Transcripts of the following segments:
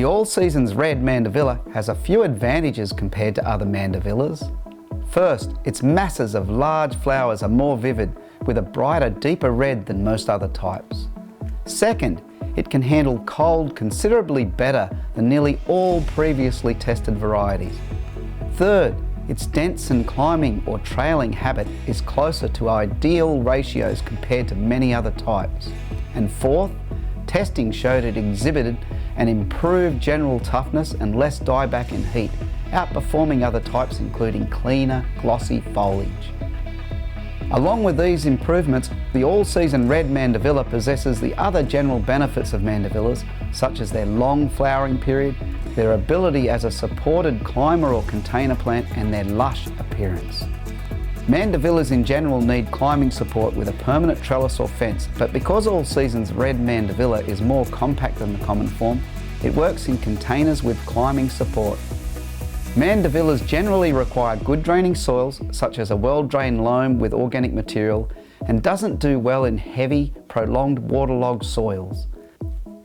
The All Seasons Red Mandevilla has a few advantages compared to other Mandevillas. First, its masses of large flowers are more vivid, with a brighter, deeper red than most other types. Second, it can handle cold considerably better than nearly all previously tested varieties. Third, its dense and climbing or trailing habit is closer to ideal ratios compared to many other types. And fourth, testing showed it exhibited an improved general toughness and less dieback in heat, outperforming other types including cleaner, glossy foliage. Along with these improvements, the all-season red Mandevilla possesses the other general benefits of Mandevillas, such as their long flowering period, their ability as a supported climber or container plant, and their lush appearance. Mandevillas in general need climbing support with a permanent trellis or fence, but because All Seasons Red Mandevilla is more compact than the common form, it works in containers with climbing support. Mandevillas generally require good draining soils, such as a well-drained loam with organic material, and doesn't do well in heavy, prolonged waterlogged soils.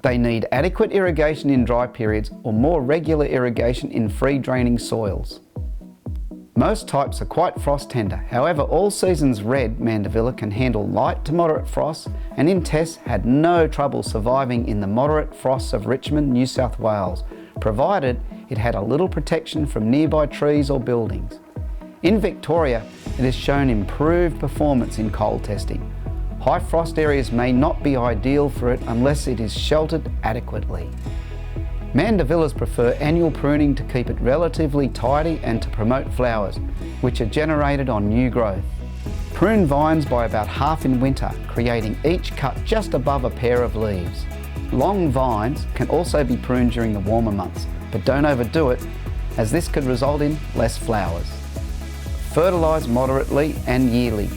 They need adequate irrigation in dry periods or more regular irrigation in free draining soils. Most types are quite frost tender, however All Seasons Red Mandevilla can handle light to moderate frosts, and in tests had no trouble surviving in the moderate frosts of Richmond, New South Wales, provided it had a little protection from nearby trees or buildings. In Victoria, it has shown improved performance in cold testing. High frost areas may not be ideal for it unless it is sheltered adequately. Mandevillas prefer annual pruning to keep it relatively tidy and to promote flowers, which are generated on new growth. Prune vines by about half in winter, creating each cut just above a pair of leaves. Long vines can also be pruned during the warmer months, but don't overdo it, as this could result in less flowers. Fertilise moderately and yearly.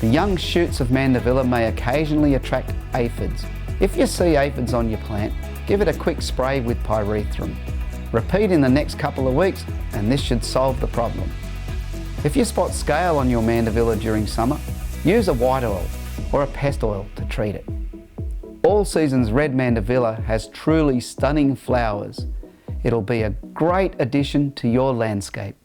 The young shoots of Mandevilla may occasionally attract aphids. If you see aphids on your plant, give it a quick spray with pyrethrum. Repeat in the next couple of weeks and this should solve the problem. If you spot scale on your Mandevilla during summer, use a white oil or a pest oil to treat it. All Seasons Red Mandevilla has truly stunning flowers. It'll be a great addition to your landscape.